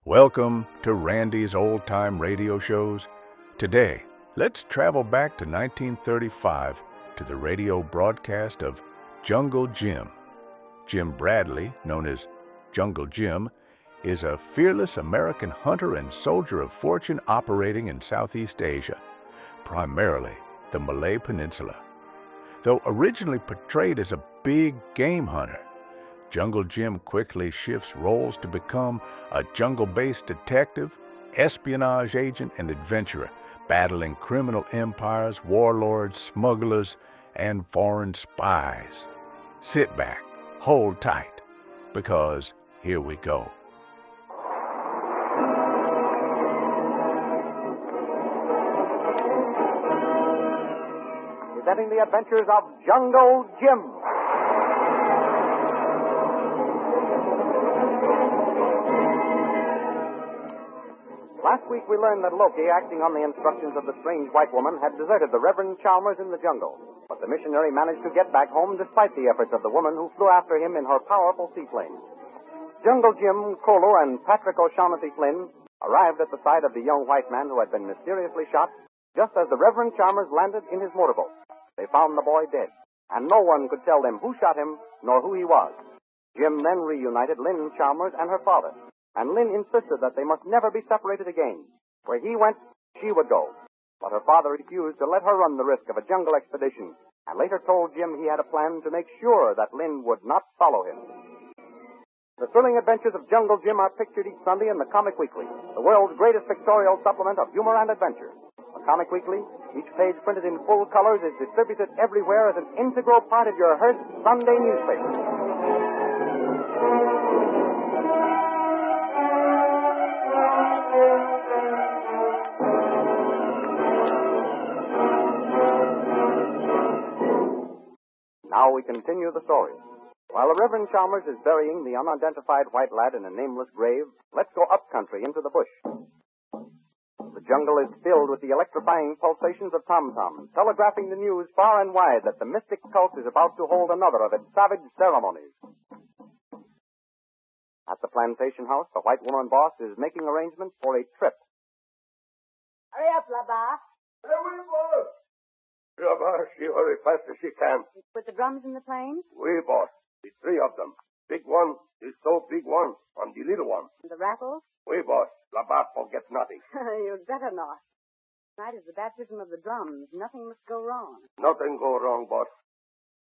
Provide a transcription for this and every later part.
Welcome to Randy's Old Time Radio Shows. Today, let's travel back to 1935 to the radio broadcast of Jungle Jim. Jim Bradley, known as Jungle Jim, is a fearless American hunter and soldier of fortune operating in Southeast Asia, primarily the Malay Peninsula. Though originally portrayed as a big game hunter, Jungle Jim quickly shifts roles to become a jungle-based detective, espionage agent, and adventurer, battling criminal empires, warlords, smugglers, and foreign spies. Sit back, hold tight, because here we go. Presenting the adventures of Jungle Jim. Last week we learned that Loki, acting on the instructions of the strange white woman, had deserted the Reverend Chalmers in the jungle. But the missionary managed to get back home despite the efforts of the woman who flew after him in her powerful seaplane. Jungle Jim, Kolo, and Patrick O'Shaughnessy Flynn arrived at the side of the young white man who had been mysteriously shot just as the Reverend Chalmers landed in his motorboat. They found the boy dead, and no one could tell them who shot him nor who he was. Jim then reunited Lynn Chalmers and her father. And Lynn insisted that they must never be separated again. Where he went, she would go. But her father refused to let her run the risk of a jungle expedition, and later told Jim he had a plan to make sure that Lynn would not follow him. The thrilling adventures of Jungle Jim are pictured each Sunday in the Comic Weekly, the world's greatest pictorial supplement of humor and adventure. The Comic Weekly, each page printed in full colors, is distributed everywhere as an integral part of your Hearst Sunday newspaper. Now we continue the story. While the Reverend Chalmers is burying the unidentified white lad in a nameless grave, let's go up country into the bush. The jungle is filled with the electrifying pulsations of tom-toms, telegraphing the news far and wide that the mystic cult is about to hold another of its savage ceremonies. At the plantation house, the white woman boss is making arrangements for a trip. Hurry up, Laba. There we go. Rabba, she hurry fast as she can. Put the drums in the planes? We, boss. The three of them. Big one, the so big one, and the little one. And the rattles? We, boss. Laba forget nothing. You'd better not. Tonight is the baptism of the drums. Nothing must go wrong. Nothing go wrong, boss.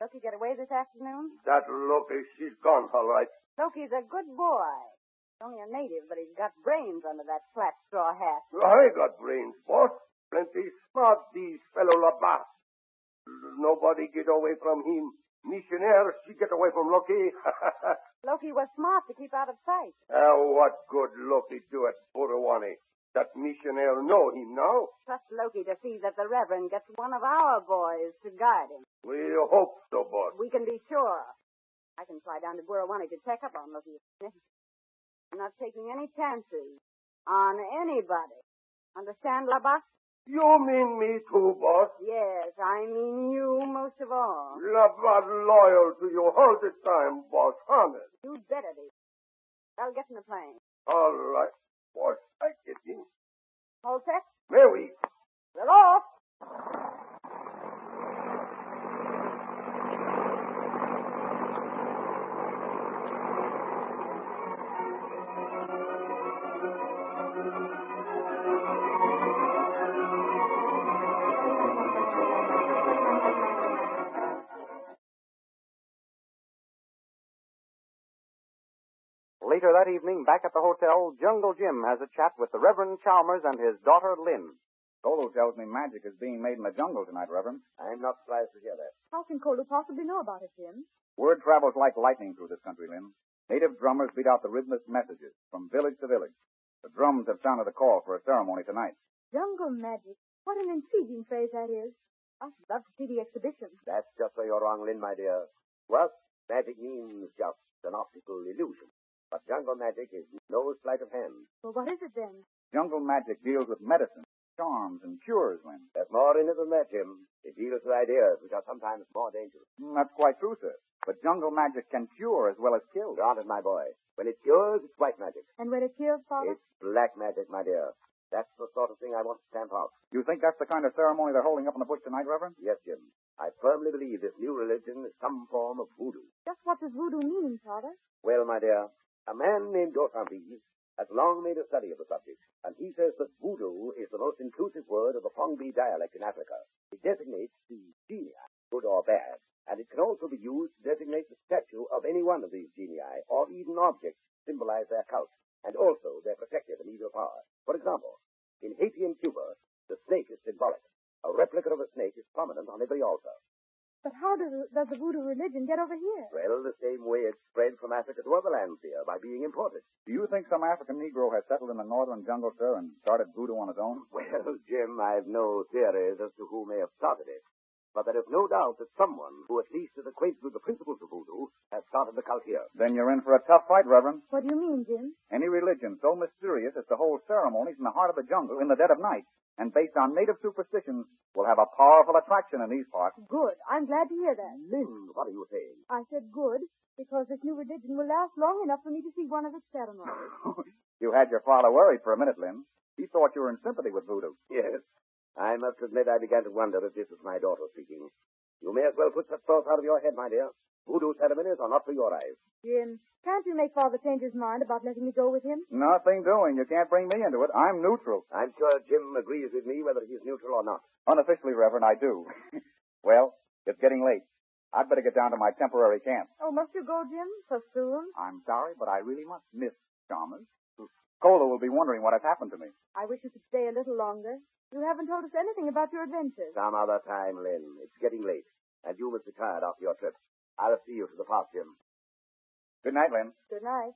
Loki get away this afternoon? That Loki, she's gone, all right. Loki's a good boy. He's only a native, but he's got brains under that flat straw hat. I got brains, boss. Plenty smart, these fellow Laba. Nobody get away from him. Missionary, she get away from Loki. Loki was smart to keep out of sight. What good Loki do at Burawani? That missionary know him now? Trust Loki to see that the Reverend gets one of our boys to guide him. We hope so, boss. We can be sure. I can fly down to Burrawani to check up on Loki. I'm not taking any chances on anybody. Understand, Laba? You mean me too, boss? Yes, I mean you most of all. Laba loyal to you all the time, boss. Honest. You'd better be. I'll get in the plane. All right, boss. I get in. All set? Mary. We're off. Later that evening, back at the hotel, Jungle Jim has a chat with the Reverend Chalmers and his daughter, Lynn. Kolo tells me magic is being made in the jungle tonight, Reverend. I'm not surprised to hear that. How can Kolo possibly know about it, Jim? Word travels like lightning through this country, Lynn. Native drummers beat out the rhythmless messages from village to village. The drums have sounded the call for a ceremony tonight. Jungle magic. What an intriguing phrase that is. I should love to see the exhibition. That's just where you're wrong, Lynn, my dear. Well, magic means just an optical illusion. But jungle magic is no sleight of hand. Well, what is it then? Jungle magic deals with medicine, charms, and cures, Lynn. There's more in it than that, Jim. It deals with ideas, which are sometimes more dangerous. That's quite true, sir. But jungle magic can cure as well as kill. Granted, my boy. When it cures, it's white magic. And when it kills, Father? It's black magic, my dear. That's the sort of thing I want to stamp out. You think that's the kind of ceremony they're holding up in the bush tonight, Reverend? Yes, Jim. I firmly believe this new religion is some form of voodoo. Just what does voodoo mean, Father? Well, my dear, a man named Jim005 has long made a study of the subject, and he says that voodoo is the most inclusive word of the Pongbi dialect in Africa. It designates the genii, good or bad, and it can also be used to designate the statue of any one of these genii, or even objects to symbolize their cult, and also their protective and evil power. For example, in Haiti and Cuba, the snake is symbolic. A replica of a snake is prominent on every altar. But how does the voodoo religion get over here? Well, the same way it spread from Africa to other lands here, by being imported. Do you think some African Negro has settled in the northern jungle, sir, and started voodoo on his own? Well, Jim, I've no theories as to who may have started it. But there is no doubt that someone who at least is acquainted with the principles of voodoo has started the cult here. Then you're in for a tough fight, Reverend. What do you mean, Jim? Any religion so mysterious as to hold ceremonies in the heart of the jungle in the dead of night and based on native superstitions will have a powerful attraction in these parts. Good. I'm glad to hear that. Lynn, what are you saying? I said good, because this new religion will last long enough for me to see one of its ceremonies. You had your father worried for a minute, Lynn. He thought you were in sympathy with voodoo. Yes. I must admit I began to wonder if this was my daughter speaking. You may as well put such thoughts out of your head, my dear. Voodoo ceremonies are not for your eyes. Jim, can't you make Father change his mind about letting me go with him? Nothing doing. You can't bring me into it. I'm neutral. I'm sure Jim agrees with me whether he's neutral or not. Unofficially, Reverend, I do. Well, it's getting late. I'd better get down to my temporary camp. Oh, must you go, Jim, so soon? I'm sorry, but I really must miss Chalmers. Cola will be wondering what has happened to me. I wish you could stay a little longer. You haven't told us anything about your adventures. Some other time, Lynn. It's getting late, and you must be tired after your trip. I'll see you to the park, Jim. Good night, Lynn. Good night.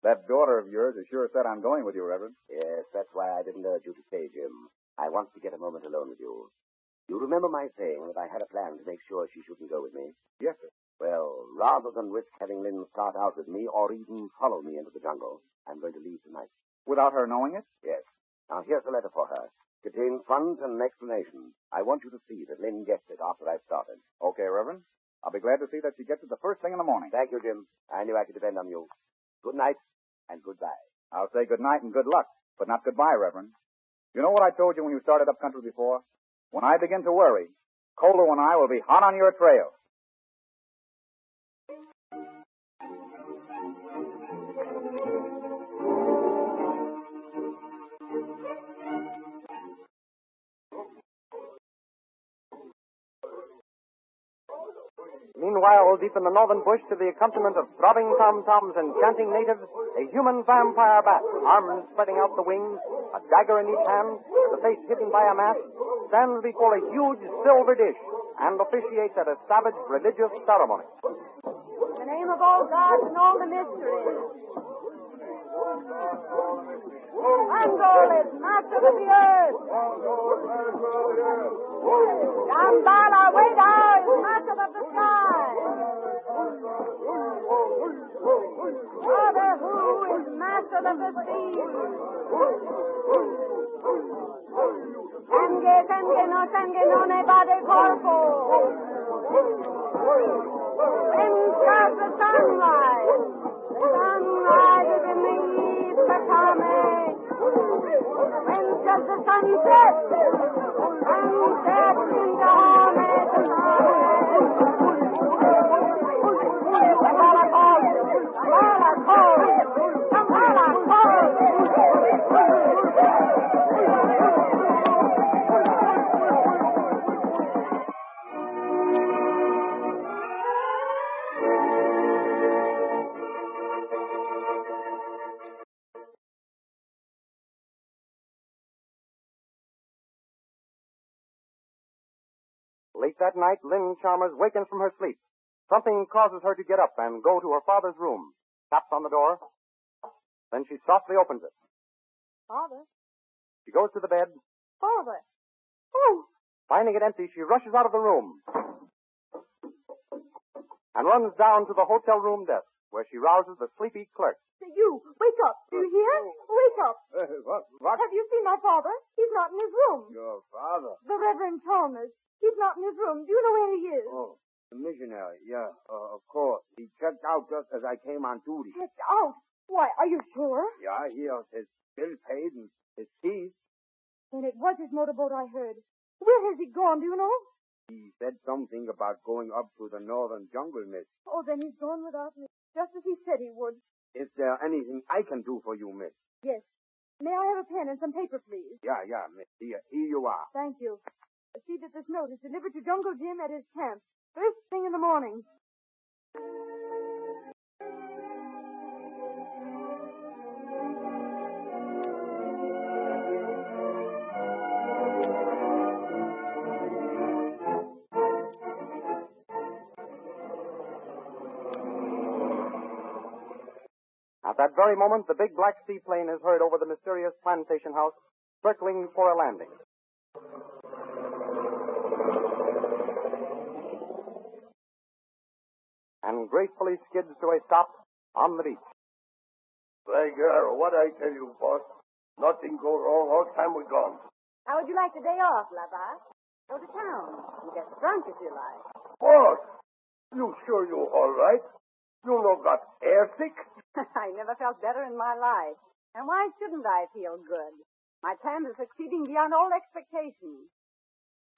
That daughter of yours is sure set on going with you, Reverend. Yes, that's why I didn't urge you to stay, Jim. I want to get a moment alone with you. You remember my saying that I had a plan to make sure she shouldn't go with me? Yes, sir. Well, rather than risk having Lynn start out with me or even follow me into the jungle, I'm going to leave tonight. Without her knowing it? Yes. Now, here's a letter for her. Contains funds and an explanation. I want you to see that Lynn gets it after I've started. Okay, Reverend. I'll be glad to see that she gets it the first thing in the morning. Thank you, Jim. I knew I could depend on you. Good night and goodbye. I'll say good night and good luck, but not goodbye, Reverend. You know what I told you when you started up country before? When I begin to worry, Colo and I will be hot on your trail. Meanwhile, deep in the northern bush, to the accompaniment of throbbing tom-toms and chanting natives, a human vampire bat, arms spreading out the wings, a dagger in each hand, the face hidden by a mask, stands before a huge silver dish and officiates at a savage religious ceremony. In the name of all gods and all the mysteries. Angol is master of the earth. Shambhala, Weda is master of the sky. Father Who is master of the sea. Senge no senge no ne bade corpo. When does the sunrise? The sun rises in the east, Sakame. When does the sun set? Sunset in Dahame, Samala calls. Samala calls. Samala calls. Late that night, Lynn Chalmers wakens from her sleep. Something causes her to get up and go to her father's room. Taps on the door. Then she softly opens it. Father? She goes to the bed. Father? Oh! Finding it empty, she rushes out of the room and runs down to the hotel room desk. where she rouses the sleepy clerk. You, wake up. Do you hear? Wake up. What? Have you seen my father? He's not in his room. Your father? The Reverend Chalmers. He's not in his room. Do you know where he is? Oh, the missionary. Yeah, of course. He checked out just as I came on duty. Checked out? Why, are you sure? Yeah, he has his bill paid and his keys. Then it was his motorboat I heard. Where has he gone, do you know? He said something about going up to the northern jungle, miss. Oh, then he's gone without me. Just as he said he would. Is there anything I can do for you, miss? Yes. May I have a pen and some paper, please? Yeah, miss. Here you are. Thank you. See that this note is delivered to Jungle Jim at his camp. First thing in the morning. At that very moment, the big black seaplane is heard over the mysterious plantation house, circling for a landing. And gracefully skids to a stop on the beach. Hey, girl, what I tell you, boss? Nothing go wrong all time we gone. How would you like the day off, Lava? Go to town. You get drunk if you like. Boss, you sure you all right? You no got airsick? I never felt better in my life. And why shouldn't I feel good? My plan is succeeding beyond all expectations.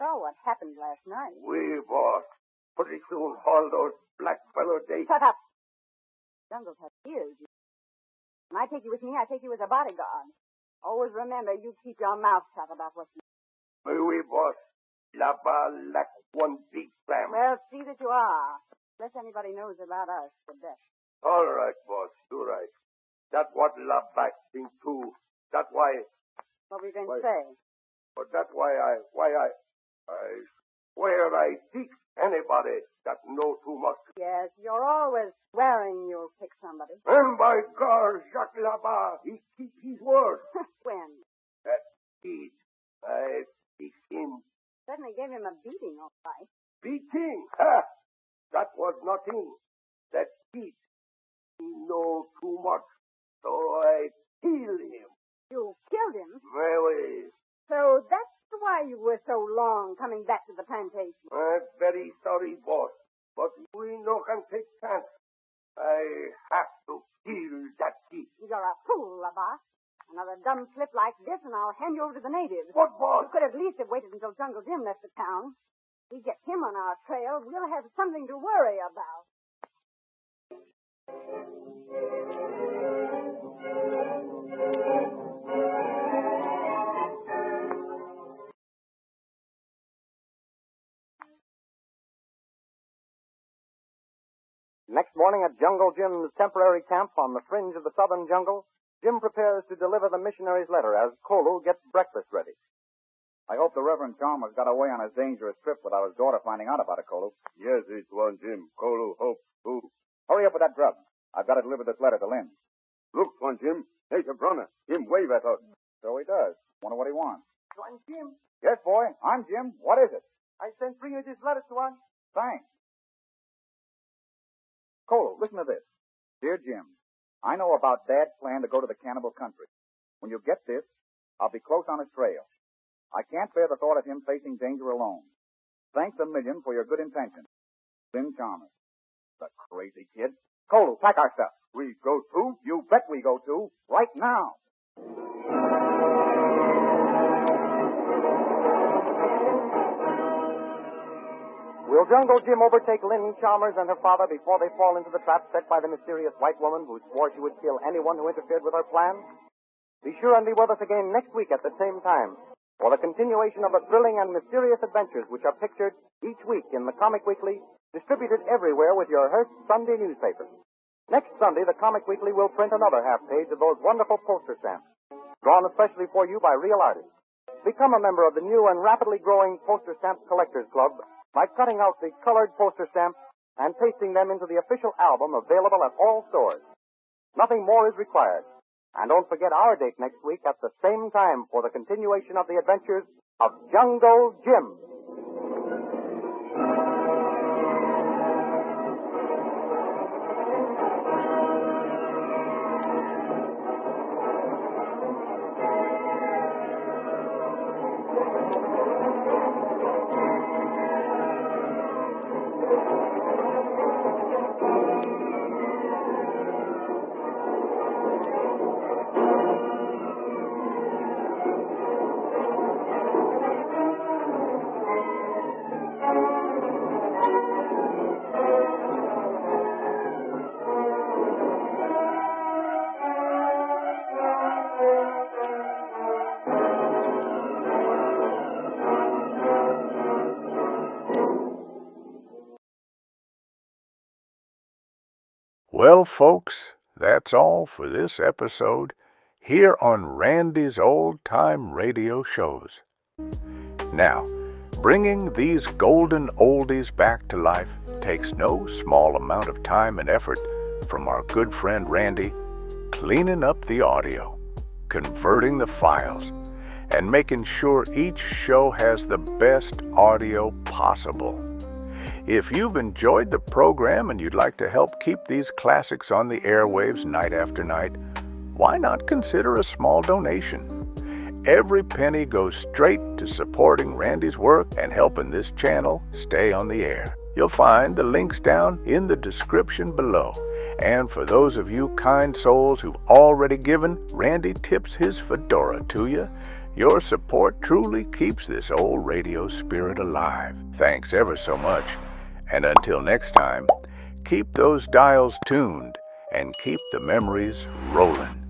So what happened last night? We, boss. Pretty soon all those black fellow they... Shut up. Jungles have ears. When I take you with me, I take you as a bodyguard. Always remember, you keep your mouth shut about what you... We, boss. Lapa lack one big slam. Well, see that you are. Less anybody knows about us, the best. All right, boss. You're right. That's what La Back think too. That's why... What were you going to say? But that's why I swear I pick anybody that know too much. Yes, you're always swearing you'll pick somebody. And by God, Jacques Labat, he keep his word. When? That kid, I pick him. Certainly gave him a beating, all right. Beating? Ha! That was nothing. That kid, he know too much. So I kill him. You killed him? Very. So that's why you were so long coming back to the plantation. I'm very sorry, boss. But we no can take chance. I have to kill that kid. You're a fool, Labat. Another dumb slip like this, and I'll hand you over to the natives. What, boss? You could at least have waited until Jungle Jim left the town. If we get him on our trail, we'll have something to worry about. Next morning at Jungle Jim's temporary camp on the fringe of the southern jungle, Jim prepares to deliver the missionary's letter as Kolu gets breakfast ready. I hope the Reverend Chalmers got away on his dangerous trip without his daughter finding out about it, Kolu. Yes, it was Jim. Kolu, hope, who? Hurry up with that grub. I've got to deliver this letter to Lynn. Look, Swan Jim. There's your brother. Him wave at us. So he does. Wonder what he wants. Swan Jim, Yes, boy. I'm Jim. What is it? I sent for you this letter, Swan. Thanks. Kolu, listen to this. Dear Jim, I know about Dad's plan to go to the cannibal country. When you get this, I'll be close on his trail. I can't bear the thought of him facing danger alone. Thanks a million for your good intentions. Lynn Chalmers. The crazy kid. Kolu, pack our stuff. We go too? You bet we go too. Right now. Will Jungle Jim overtake Lynn Chalmers and her father before they fall into the trap set by the mysterious white woman who swore she would kill anyone who interfered with her plan? Be sure and be with us again next week at the same time for the continuation of the thrilling and mysterious adventures which are pictured each week in the Comic Weekly, distributed everywhere with your Hearst Sunday newspaper. Next Sunday, the Comic Weekly will print another half page of those wonderful poster stamps, drawn especially for you by real artists. Become a member of the new and rapidly growing Poster Stamp Collectors Club by cutting out the colored poster stamps and pasting them into the official album available at all stores. Nothing more is required. And don't forget our date next week at the same time for the continuation of the adventures of Jungle Jim. Well, folks, that's all for this episode here on Randy's Old Time Radio Shows. Now, bringing these golden oldies back to life takes no small amount of time and effort from our good friend Randy, cleaning up the audio, converting the files, and making sure each show has the best audio possible. If you've enjoyed the program and you'd like to help keep these classics on the airwaves night after night, why not consider a small donation? Every penny goes straight to supporting Randy's work and helping this channel stay on the air. You'll find the links down in the description below. And for those of you kind souls who've already given, Randy tips his fedora to you. Your support truly keeps this old radio spirit alive. Thanks ever so much. And until next time, keep those dials tuned and keep the memories rolling.